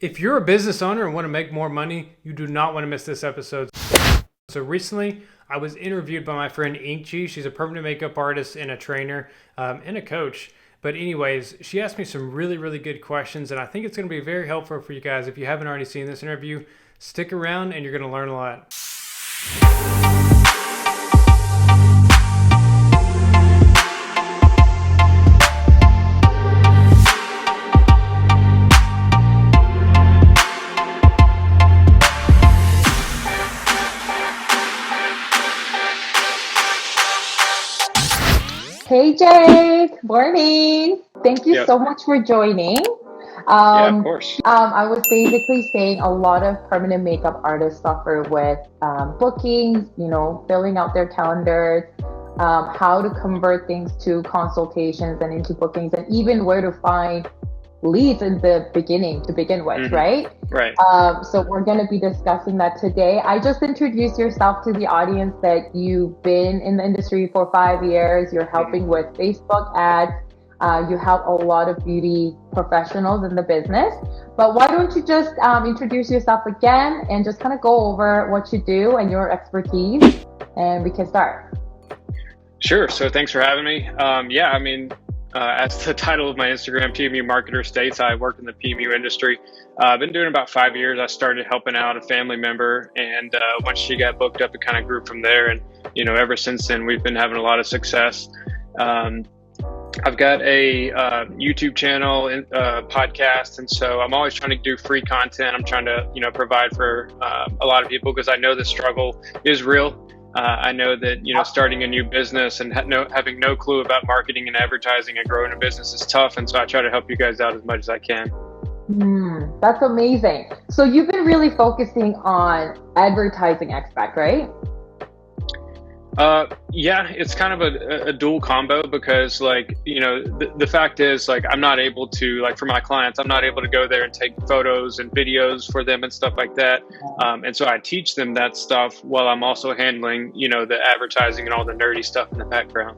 If you're a business owner and want to make more money, you do not want to miss this episode. So recently, I was interviewed by my friend INKJI. She's a permanent makeup artist and a trainer and a coach. But anyways, she asked me some really, really good questions, and I think it's going to be very helpful for you guys. If you haven't already seen this interview, stick around and you're going to learn a lot. Hey Jake, morning. Thank you so much for joining. Yeah, of course. I was basically saying a lot of permanent makeup artists suffer with bookings, filling out their calendars, how to convert things to consultations and into bookings, and even where to find leads in the beginning to begin with, right? Right. So we're going to be discussing that today. I just introduced yourself to the audience that you've been in the industry for 5 years. You're helping with Facebook ads. You help a lot of beauty professionals in the business. But why don't you just introduce yourself again and just kind of go over what you do and your expertise, and we can start. Sure. So thanks for having me. As the title of my Instagram, PMU Marketer states, I work in the PMU industry. I've been doing about 5 years. I started helping out a family member, and once she got booked up, it kind of grew from there. And, ever since then, we've been having a lot of success. I've got a YouTube channel, podcast, and so I'm always trying to do free content. I'm trying to, provide for a lot of people because I know the struggle is real. I know that, starting a new business and having no clue about marketing and advertising and growing a business is tough. And so I try to help you guys out as much as I can. That's amazing. So you've been really focusing on advertising aspect, right? Yeah, it's kind of a dual combo because the fact is I'm not able to, for my clients, I'm not able to go there and take photos and videos for them and stuff like that. And so I teach them that stuff while I'm also handling, the advertising and all the nerdy stuff in the background.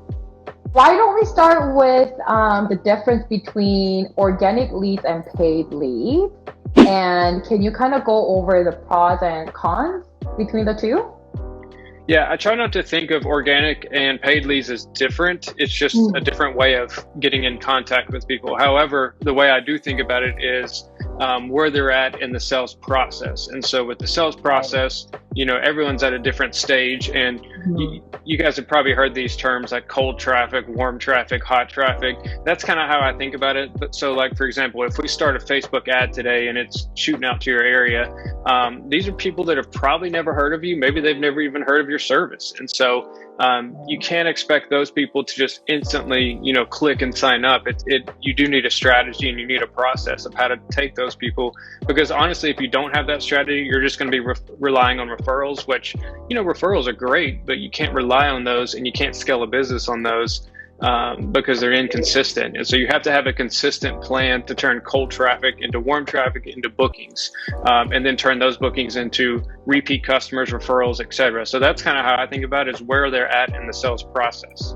Why don't we start with the difference between organic leads and paid leads? And can you kind of go over the pros and cons between the two? Yeah, I try not to think of organic and paid leads as different. It's just a different way of getting in contact with people. However, the way I do think about it is where they're at in the sales process. And so with the sales process, everyone's at a different stage. And you guys have probably heard these terms like cold traffic, warm traffic, hot traffic. That's kind of how I think about it. But so for example, if we start a Facebook ad today and it's shooting out to your area, these are people that have probably never heard of you. Maybe they've never even heard of your service. And so you can't expect those people to just instantly, click and sign up. You do need a strategy and you need a process of how to take those people, because honestly, if you don't have that strategy, you're just going to be relying on referrals, which, referrals are great, but you can't rely on those and you can't scale a business on those because they're inconsistent. And so you have to have a consistent plan to turn cold traffic into warm traffic into bookings, and then turn those bookings into repeat customers, referrals, etc. So that's kind of how I think about it, is where they're at in the sales process.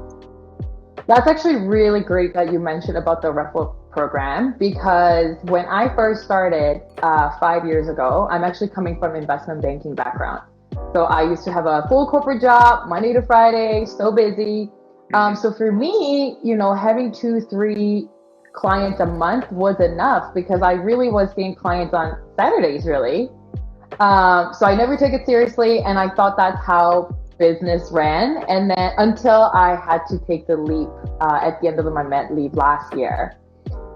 That's actually really great that you mentioned about the referral program, because when I first started 5 years ago, I'm actually coming from investment banking background. So I used to have a full corporate job, Monday to Friday, so busy. So for me, having 2-3 clients a month was enough, because I really was seeing clients on Saturdays, really. So I never took it seriously, and I thought that's how business ran. And then until I had to take the leap at the end of my mat leave last year.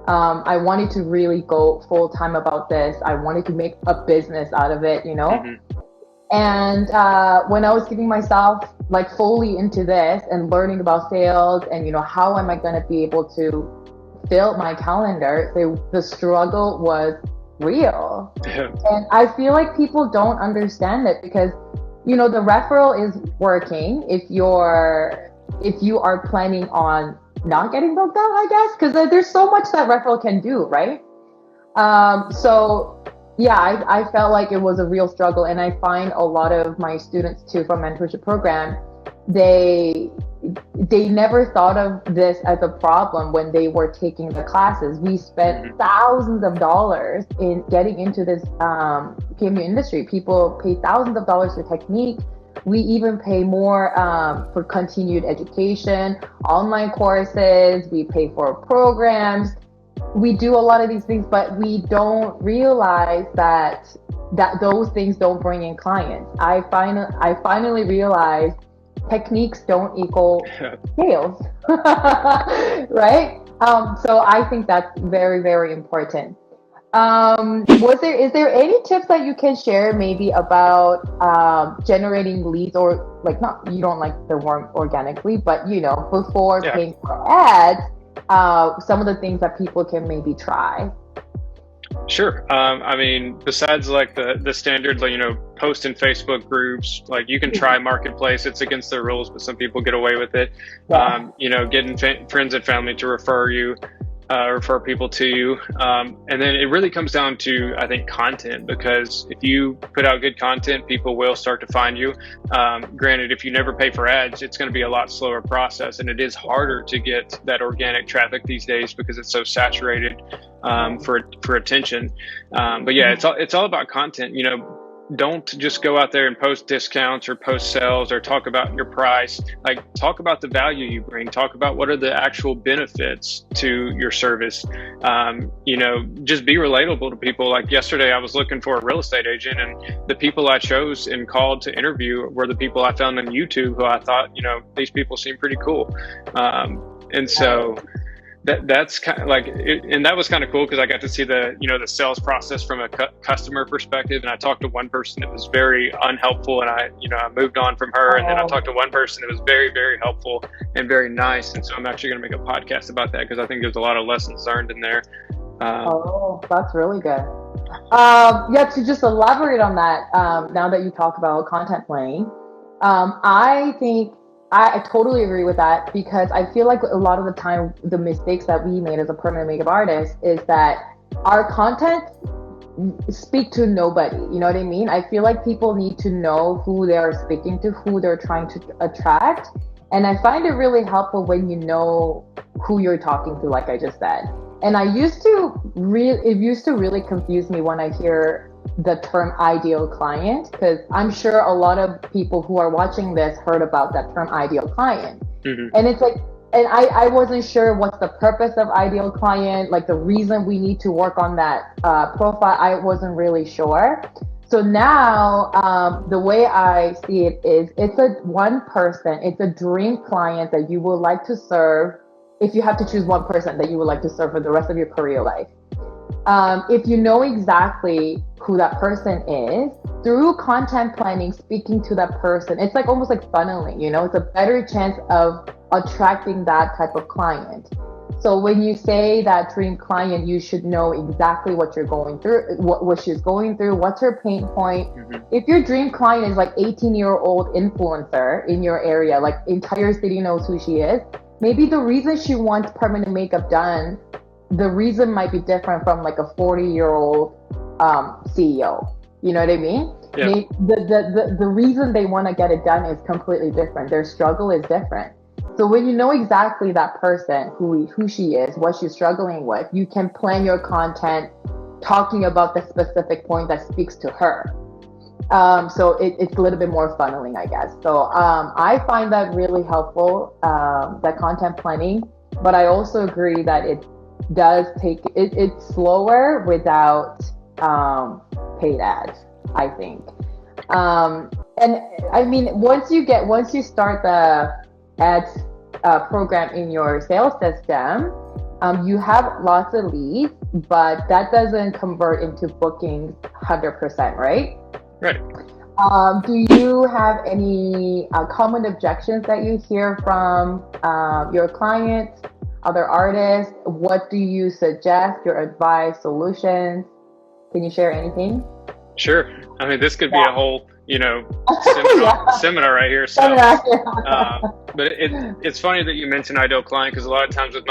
I wanted to really go full time about this. I wanted to make a business out of it, And when I was getting myself fully into this and learning about sales and, how am I going to be able to fill my calendar, the struggle was real. And I feel like people don't understand it, because, the referral is working if you are planning on not getting booked out, I guess, because there's so much that referral can do, right? Yeah, I felt like it was a real struggle, and I find a lot of my students too from mentorship program, they never thought of this as a problem when they were taking the classes. We spent thousands of dollars in getting into this PMU industry. People pay thousands of dollars for technique. We even pay more for continued education, online courses. We pay for programs. We do a lot of these things, but we don't realize that those things don't bring in clients. I finally realized techniques don't equal sales, right? So I think that's very, very important. Is there any tips that you can share maybe about generating leads, or like, not, you don't like the word organically, but before paying for ads, some of the things that people can maybe try? Sure. I mean, besides like the standard, post in Facebook groups, like you can try Marketplace. It's against the rules, but some people get away with it. Yeah. Getting friends and family to refer people to you. And then it really comes down to, I think, content, because if you put out good content, people will start to find you. Granted, if you never pay for ads, it's going to be a lot slower process, and it is harder to get that organic traffic these days because it's so saturated for attention. But yeah, it's all about content. Don't just go out there and post discounts or post sales or talk about your price. Like, talk about the value you bring. Talk about what are the actual benefits to your service. Just be relatable to people. Like yesterday, I was looking for a real estate agent, and the people I chose and called to interview were the people I found on YouTube who I thought, these people seem pretty cool. And so that's kind of like it, and that was kind of cool because I got to see the the sales process from a customer perspective. And I talked to one person that was very unhelpful, and I moved on from her. And then I talked to one person that was very, very helpful and very nice. And so I'm actually going to make a podcast about that because I think there's a lot of lessons learned in there. That's really good. To just elaborate on that, now that you talk about content planning, I think I totally agree with that, because I feel like a lot of the time the mistakes that we made as a permanent makeup artist is that our content speak to nobody. You know what I mean? I feel like people need to know who they are speaking to, who they're trying to attract. And I find it really helpful when you know who you're talking to, like I just said. And it used to really confuse me when I hear the term ideal client, because I'm sure a lot of people who are watching this heard about that term ideal client. Mm-hmm. And it's like, and I wasn't sure what's the purpose of ideal client, like the reason we need to work on that profile. I wasn't really sure. So now the way I see it is it's a dream client that you would like to serve. If you have to choose one person that you would like to serve for the rest of your career life. If you know exactly who that person is, through content planning, speaking to that person, it's like almost like funneling, it's a better chance of attracting that type of client. So when you say that dream client, you should know exactly what you're going through, what she's going through, what's her pain point. Mm-hmm. If your dream client is like 18-year-old influencer in your area, like entire city knows who she is, maybe the reason she wants permanent makeup done, the reason might be different from like a 40-year-old CEO. You know what I mean? Yeah. The reason they want to get it done is completely different. Their struggle is different. So when you know exactly that person, who she is, what she's struggling with, you can plan your content talking about the specific point that speaks to her. So it's a little bit more funneling, I guess. So I find that really helpful, that content planning, but I also agree that it does it's slower without paid ads, I think. And I mean, once you start the ads program in your sales system, you have lots of leads, but that doesn't convert into bookings 100%, right? Right. Do you have any common objections that you hear from your clients, other artists? What do you suggest, your advice, solutions? Can you share anything? Sure. I mean, this could be a whole, seminar right here. So, but it's funny that you mentioned ideal client, because a lot of times with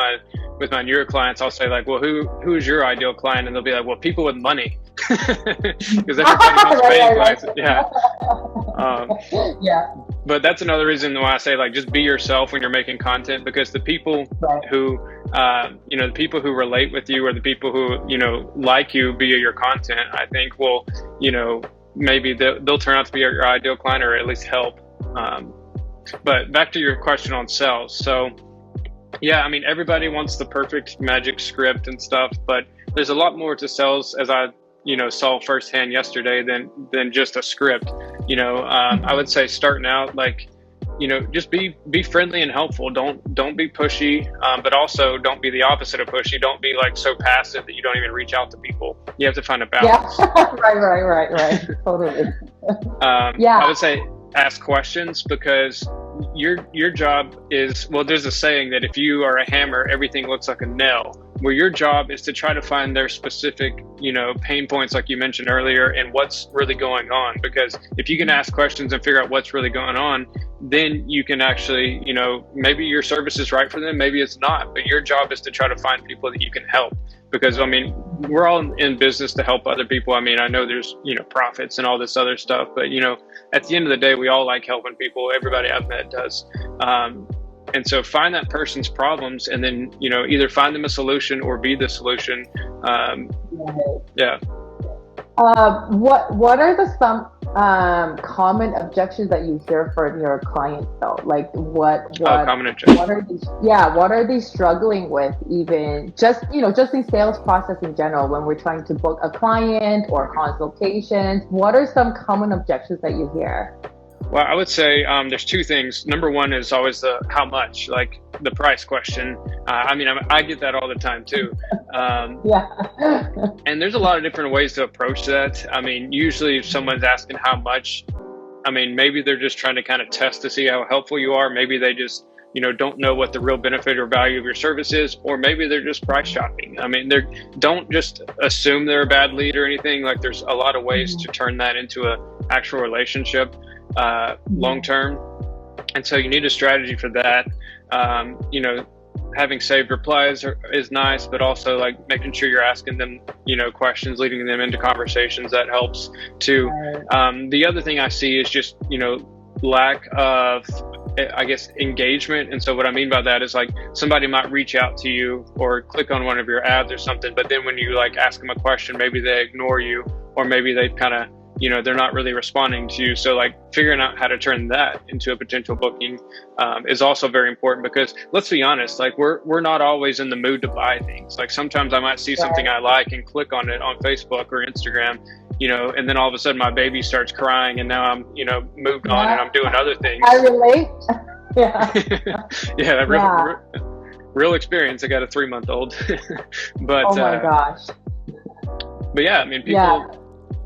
my newer clients, I'll say like, well, who's your ideal client? And they'll be like, well, people with money. Because everybody wants paying clients. Yeah. Yeah. but that's another reason why I say, like, just be yourself when you're making content, because the people Right. who, the people who relate with you, or the people who, like you via your content, I think will, maybe they'll turn out to be your ideal client, or at least help. But back to your question on sales. So yeah, I mean, everybody wants the perfect magic script and stuff, but there's a lot more to sales, as I saw firsthand yesterday, than just a script. I would say starting out, like, just be friendly and helpful. Don't be pushy, but also don't be the opposite of pushy. Don't be like so passive that you don't even reach out to people. You have to find a balance. Yeah. Right. Totally. Yeah. I would say ask questions, because your job is, well, there's a saying that if you are a hammer, everything looks like a nail. Well, your job is to try to find their specific, pain points, like you mentioned earlier, and what's really going on. Because if you can ask questions and figure out what's really going on, then you can actually, maybe your service is right for them, maybe it's not. But your job is to try to find people that you can help. Because, I mean, we're all in business to help other people. I mean, I know there's, profits and all this other stuff, but, at the end of the day, we all like helping people. Everybody I've met does. And so find that person's problems, and then, either find them a solution or be the solution. Yeah. What are some common objections that you hear from your clients though? Like what common objections. What are they struggling with, even just in sales process in general, when we're trying to book a client or consultations? What are some common objections that you hear? Well, I would say there's two things. Number one is always the how much, like the price question. I get that all the time too. Yeah. And there's a lot of different ways to approach that. I mean, usually if someone's asking how much, maybe they're just trying to kind of test to see how helpful you are. Maybe they just, don't know what the real benefit or value of your service is, or maybe they're just price shopping. Don't just assume they're a bad lead or anything. Like, there's a lot of ways to turn that into a actual relationship long term. And so you need a strategy for that. Having saved replies is nice, but also like making sure you're asking them, questions, leading them into conversations, that helps too. The other thing I see is just, lack of, I guess, engagement. And so what I mean by that is, like, somebody might reach out to you or click on one of your ads or something, but then when you like ask them a question, maybe they ignore you, or maybe they kind of, they're not really responding to you. So like figuring out how to turn that into a potential booking is also very important, because let's be honest, like we're not always in the mood to buy things. Like sometimes I might see something I like and click on it on Facebook or Instagram, and then all of a sudden my baby starts crying, and now I'm, moved on and I'm doing other things. I relate. Yeah. Yeah, real experience. I got a 3-month-old. But oh my gosh. But yeah,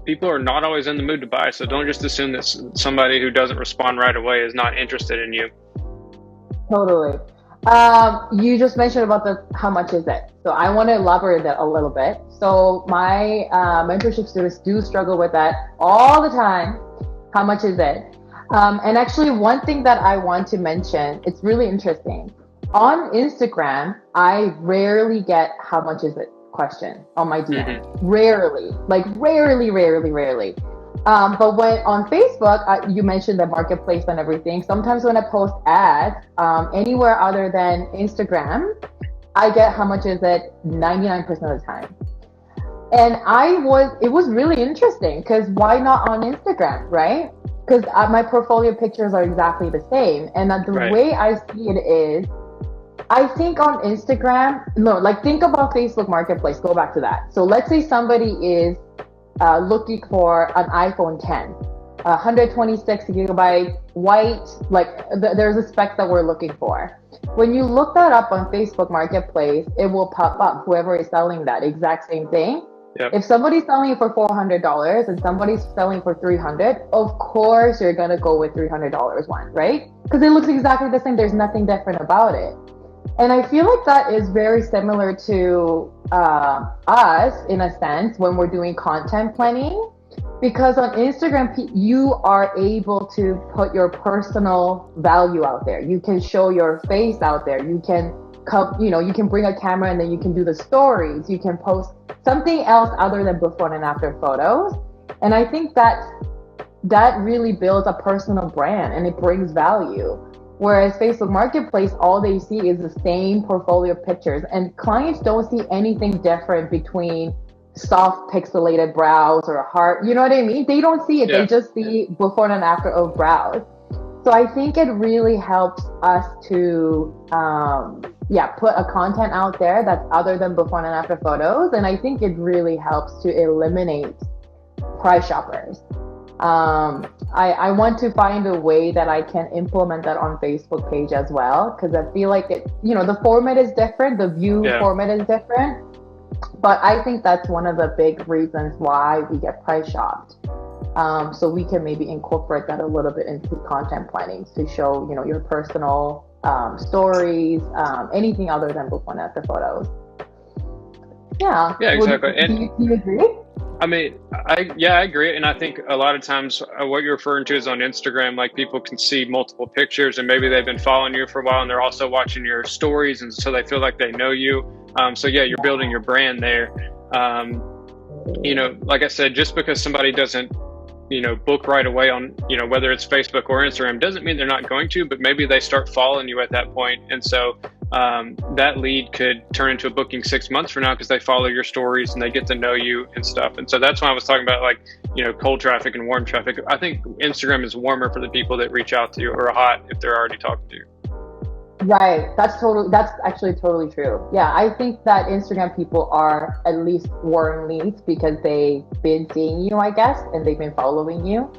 people are not always in the mood to buy, so don't just assume that somebody who doesn't respond right away is not interested in you. Totally. You just mentioned about how much is it? So I want to elaborate that a little bit. So my mentorship students do struggle with that all the time. How much is it? And actually, one thing that I want to mention, it's really interesting. On Instagram, I rarely get how much is it question on my DM. Mm-hmm. Rarely. But when on Facebook, you mentioned the marketplace and everything. Sometimes when I post ads, anywhere other than Instagram, I get how much is it 99% of the time. And it was really interesting, because why not on Instagram, right? Because my portfolio pictures are exactly the same. And the way I see it is, I think on Instagram, think about Facebook Marketplace, go back to that. So let's say somebody is looking for an iPhone 10, 126 gigabyte, white, there's a spec that we're looking for. When you look that up on Facebook Marketplace, it will pop up whoever is selling that exact same thing. Yep. If somebody's selling it for $400 and somebody's selling for $300, of course you're going to go with $300 one, right? Because it looks exactly the same. There's nothing different about it. And I feel like that is very similar to us, in a sense, when we're doing content planning, because on Instagram, you are able to put your personal value out there. You can show your face out there. You can you can bring a camera and then you can do the stories. You can post something else other than before and after photos. And I think that's that really builds a personal brand and it brings value. Whereas Facebook Marketplace, all they see is the same portfolio of pictures, and clients don't see anything different between soft pixelated brows or heart. You know what I mean? They don't see it. Yeah. They just see before and after of brows. So I think it really helps us to, put a content out there that's other than before and after photos. And I think it really helps to eliminate price shoppers. I want to find a way that I can implement that on Facebook page as well, because I feel like it, the format is different, the view format is different, but I think that's one of the big reasons why we get price shopped. So we can maybe incorporate that a little bit into content planning to show, your personal stories, anything other than before and after photos. Yeah. Yeah, exactly. Do you agree? I mean, I agree. And I think a lot of times what you're referring to is on Instagram, like people can see multiple pictures and maybe they've been following you for a while and they're also watching your stories. And so they feel like they know you. So yeah, you're building your brand there. Like I said, just because somebody doesn't, book right away on, whether it's Facebook or Instagram doesn't mean they're not going to, but maybe they start following you at that point. And so that lead could turn into a booking 6 months from now because they follow your stories and they get to know you and stuff. And so that's why I was talking about like, cold traffic and warm traffic. I think Instagram is warmer for the people that reach out to you, or hot if they're already talking to you. Right. That's actually totally true. Yeah. I think that Instagram people are at least warm leads because they've been seeing you, I guess, and they've been following you.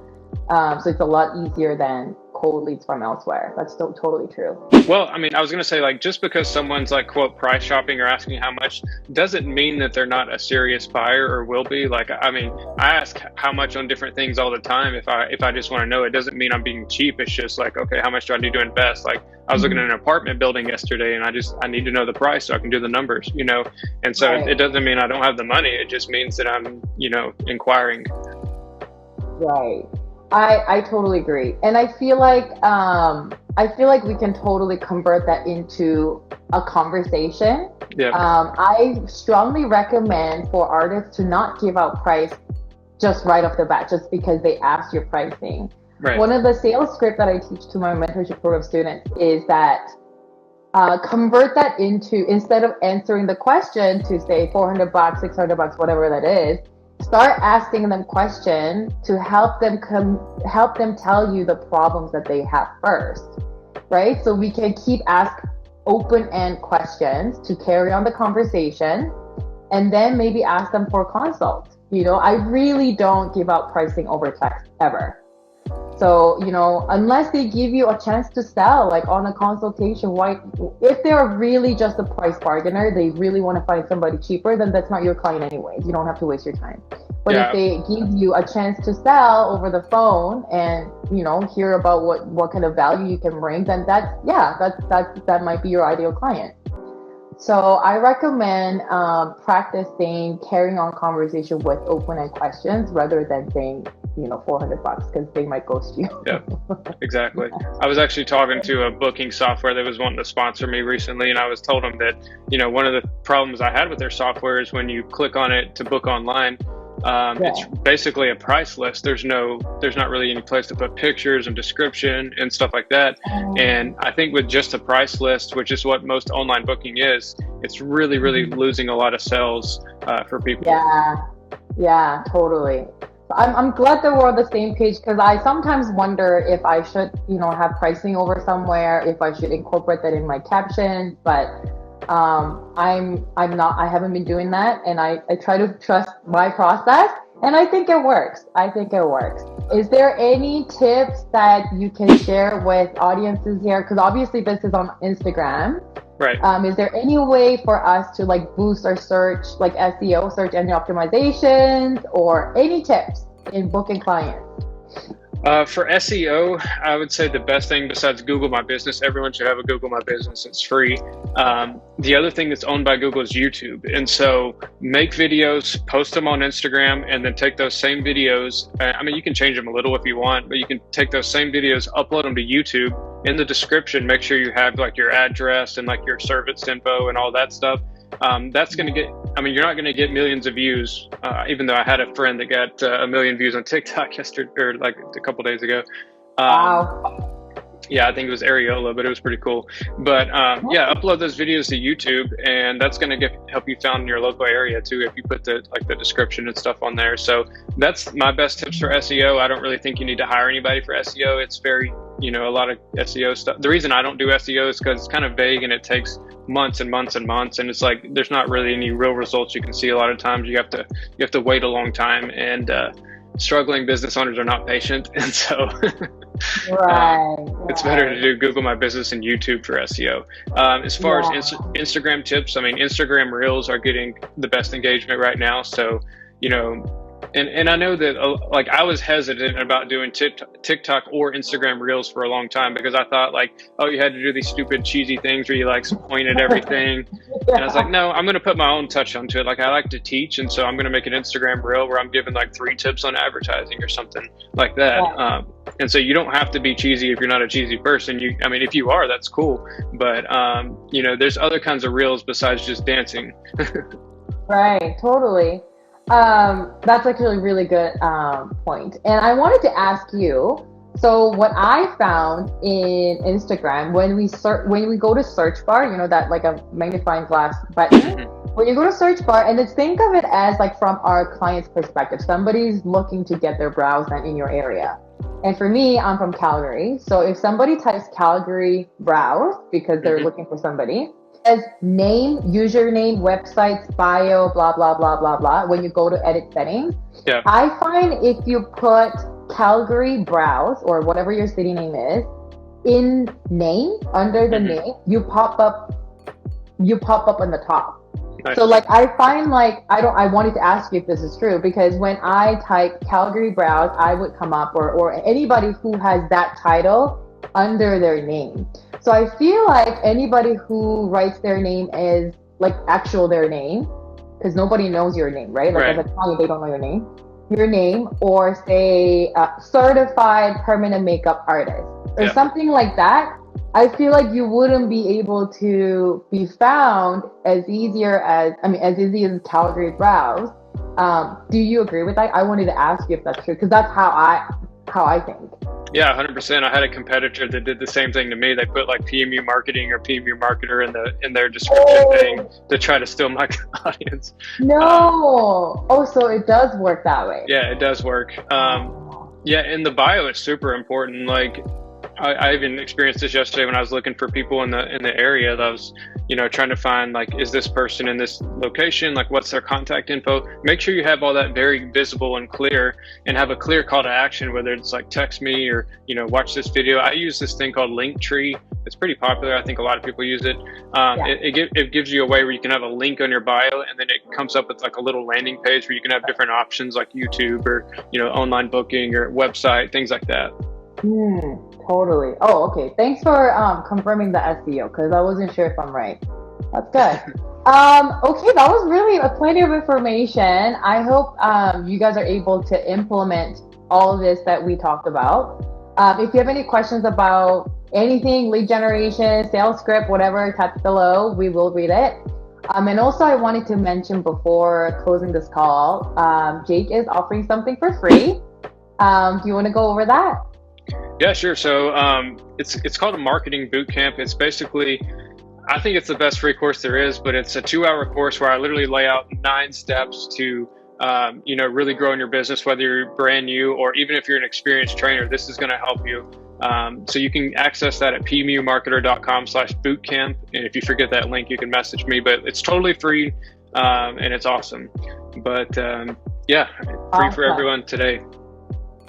So it's a lot easier than cold leads from elsewhere. That's still totally true. Well, I mean, I was going to say, like, just because someone's like, quote, price shopping or asking how much doesn't mean that they're not a serious buyer or will be. Like, I mean, I ask how much on different things all the time. If I just want to know, it doesn't mean I'm being cheap. It's just like, okay, how much do I need to invest? Like, I was looking at an apartment building yesterday and I need to know the price so I can do the numbers, And so It doesn't mean I don't have the money. It just means that I'm, inquiring. Right. I totally agree. And I feel like we can totally convert that into a conversation. Yeah. I strongly recommend for artists to not give out price just right off the bat, just because they ask your pricing. Right. One of the sales scripts that I teach to my mentorship program students is that convert that into, instead of answering the question to say $400, $600, whatever that is, start asking them questions to help them tell you the problems that they have first, right? So we can keep asking open-end questions to carry on the conversation, and then maybe ask them for a consult. I really don't give out pricing over text ever. So, unless they give you a chance to sell, like on a consultation, if they're really just a price bargainer, they really want to find somebody cheaper, then that's not your client anyways. You don't have to waste your time. But if they give you a chance to sell over the phone and, hear about what kind of value you can bring, then that might be your ideal client. So I recommend practicing carrying on conversation with open-end questions rather than saying, $400 because they might ghost you. Yeah, exactly. I was actually talking to a booking software that was wanting to sponsor me recently, and I was told them that, one of the problems I had with their software is when you click on it to book online, it's basically a price list. There's not really any place to put pictures and description and stuff like that. And I think with just a price list, which is what most online booking is, it's really, really losing a lot of sales for people. Yeah, totally. I'm glad that we're on the same page, because I sometimes wonder if I should, have pricing over somewhere, if I should incorporate that in my captions, but I haven't been doing that, and I try to trust my process, and I think it works. Is there any tips that you can share with audiences here? Because obviously this is on Instagram. Right. Is there any way for us to boost our search, like SEO, search engine optimizations, or any tips in booking clients? For SEO, I would say the best thing besides Google My Business, everyone should have a Google My Business. It's free. The other thing that's owned by Google is YouTube. And so make videos, post them on Instagram, and then take those same videos. You can change them a little if you want, but you can take those same videos, upload them to YouTube. In the description, make sure you have your address and your service info and all that stuff. That's going to get I mean, you're not going to get millions of views, even though I had a friend that got a million views on TikTok yesterday, or like a couple days ago. Wow. Yeah, I think it was Areola, but it was pretty cool. But yeah, upload those videos to YouTube, and that's going to help you found in your local area too if you put the description and stuff on there. So that's my best tips for SEO. I don't really think you need to hire anybody for SEO. It's very, a lot of SEO stuff. The reason I don't do SEO is because it's kind of vague and it takes months and months and months, and it's like there's not really any real results you can see. A lot of times you have to wait a long time, and struggling business owners are not patient, and so it's better to do Google My Business and YouTube for SEO. As far as Instagram tips, I mean, Instagram Reels are getting the best engagement right now. So, and I know that like I was hesitant about doing TikTok or Instagram Reels for a long time because I thought like, oh, you had to do these stupid cheesy things where you like point at everything. And I was like, no, I'm going to put my own touch onto it. Like I like to teach. And so I'm going to make an Instagram Reel where I'm giving like 3 tips on advertising or something like that. And so you don't have to be cheesy if you're not a cheesy person. I mean, if you are, that's cool. But, there's other kinds of Reels besides just dancing. Right. Totally. That's actually a really good point. And I wanted to ask you, so what I found in Instagram, when we go to search bar, that like a magnifying glass button, when you go to search bar, and let's think of it as like from our client's perspective, somebody's looking to get their brows done in your area. And for me, I'm from Calgary. So if somebody types Calgary brows because they're looking for somebody, as name, username, websites, bio, blah, blah, blah, blah, blah, when you go to edit settings, I find if you put Calgary brows or whatever your city name is in name, under the name, you pop up on the top. Nice. So like I find like I wanted to ask you if this is true, because when I type Calgary brows, I would come up or anybody who has that title under their name. So I feel like anybody who writes their name as like their name, because nobody knows your name, right? Like as a client, they don't know your name, or say certified permanent makeup artist or something like that. I feel like you wouldn't be able to be found as easy as Calgary brows. Do you agree with that? I wanted to ask you if that's true, because that's how I think. Yeah, 100%. I had a competitor that did the same thing to me. They put like PMU marketing or PMU marketer in their description thing to try to steal my audience. No. So it does work that way. Yeah, it does work. In the bio, it's super important. Like I even experienced this yesterday when I was looking for people in the area that I was, trying to find like, is this person in this location? Like, what's their contact info? Make sure you have all that very visible and clear, and have a clear call to action, whether it's like text me or, watch this video. I use this thing called Linktree. It's pretty popular. I think a lot of people use it. It gives you a way where you can have a link on your bio, and then it comes up with like a little landing page where you can have different options like YouTube or, online booking or website, things like that. Totally. Oh, okay. Thanks for confirming the SEO, because I wasn't sure if I'm right. That's good. Okay, that was really plenty of information. I hope you guys are able to implement all of this that we talked about. If you have any questions about anything, lead generation, sales script, whatever, type below. We will read it. And also, I wanted to mention before closing this call, Jake is offering something for free. Do you want to go over that? Yeah, sure. So it's called a marketing bootcamp. It's basically, I think it's the best free course there is, but it's a 2-hour course where I literally lay out 9 steps to, really grow in your business, whether you're brand new or even if you're an experienced trainer. This is going to help you. So you can access that at pmumarketer.com/bootcamp. And if you forget that link, you can message me, but it's totally free and it's awesome. But free for everyone today.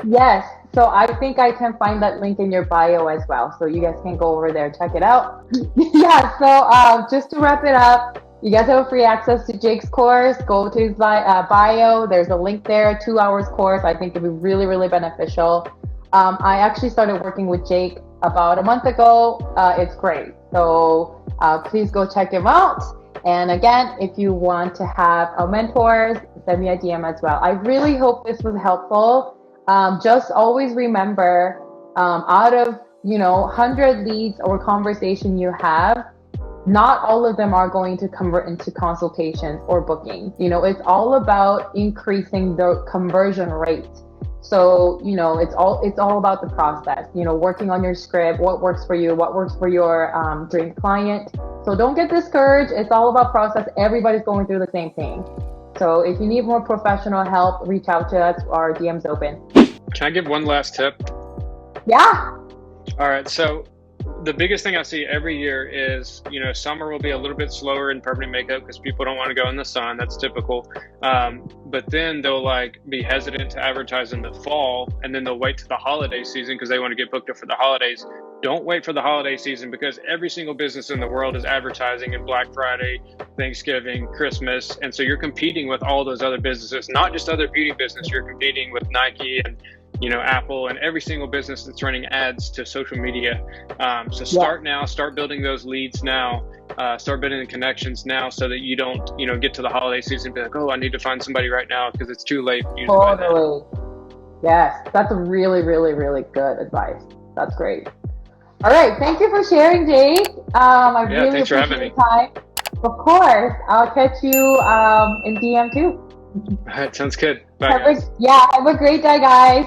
Yes. So I think I can find that link in your bio as well. So you guys can go over there, check it out. So just to wrap it up, you guys have free access to Jake's course. Go to his bio. There's a link there, 2 hours course. I think it'd be really, really beneficial. I actually started working with Jake about a month ago. It's great. So please go check him out. And again, if you want to have a mentor, send me a DM as well. I really hope this was helpful. Just always remember, out of 100 leads or conversation you have, not all of them are going to convert into consultations or booking. It's all about increasing the conversion rate. So, it's all about the process, working on your script, what works for you, what works for your dream client. So don't get discouraged. It's all about process. Everybody's going through the same thing. So if you need more professional help, reach out to us. Our DM's open. Can I give one last tip? Yeah. All right. So the biggest thing I see every year is, summer will be a little bit slower in permanent makeup because people don't want to go in the sun. That's typical. But then they'll be hesitant to advertise in the fall, and then they'll wait to the holiday season because they want to get booked up for the holidays. Don't wait for the holiday season, because every single business in the world is advertising in Black Friday, Thanksgiving, Christmas. And so you're competing with all those other businesses, not just other beauty business. You're competing with Nike and Apple and every single business that's running ads to social media. So start now, start building those leads now, start building the connections now, so that you don't, get to the holiday season and be like, oh, I need to find somebody right now, because it's too late. Totally. Yes, that's a really, really, really good advice. That's great. All right, thank you for sharing, Jake. I really thanks for having appreciate me. your time. Of course, I'll catch you in DM too. All right, sounds good. Bye, Have guys. a great day, guys.